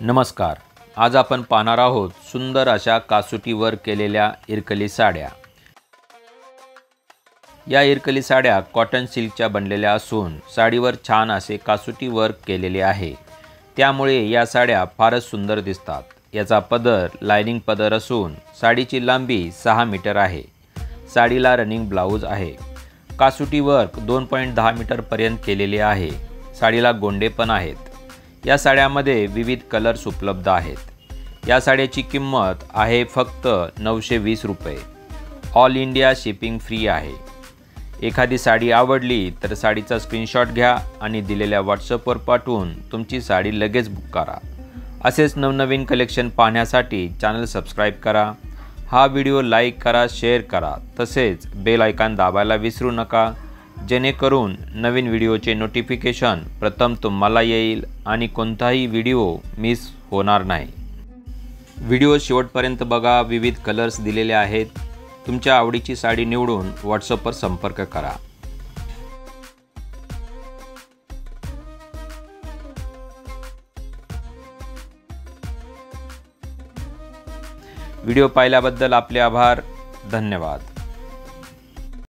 नमस्कार. आज आपण पाहणार आहोत सुंदर अशा कासुटीवर केलेल्या इरकली साड्या. या इरकली साड्या कॉटन सिल्कच्या बनलेल्या असून साडीवर छान असे कासुटी वर्क केलेले आहे. त्यामुळे या साड्या फारच सुंदर दिसतात. याचा पदर लायनिंग पदर असून साडीची लांबी 6 मीटर आहे. साडीला रनिंग ब्लाऊज आहे. कासुटी वर्क 2.10 मीटरपर्यंत केलेले आहे. साडीला गोंडे पण आहेत. या साड्यामध्ये विविध कलर्स उपलब्ध आहेत. या साड्याची किंमत आहे फक्त 920 रुपये. ऑल इंडिया शिपिंग फ्री आहे. एखादी साडी आवडली तर साडीचा स्क्रीनशॉट घ्या आणि दिलेल्या व्हॉट्सअपवर पाठवून तुमची साडी लगेच बुक करा. असेच नवनवीन कलेक्शन पाहण्यासाठी चॅनल सबस्क्राईब करा. हा व्हिडिओ लाईक करा, शेअर करा. तसेच बेल आयकॉन दाबायला विसरू नका, जेणेकरून नवीन व्हिडिओचे नोटिफिकेशन प्रथम तुम्हाला येईल आणि कोणताही व्हिडिओ मिस होणार नाही. व्हिडिओ शेवटपर्यंत बघा. विविध कलर्स दिलेले आहेत. तुमच्या आवडीची साडी निवडून व्हॉट्सअपवर संपर्क करा. व्हिडिओ पाहिल्याबद्दल आपले आभार. धन्यवाद.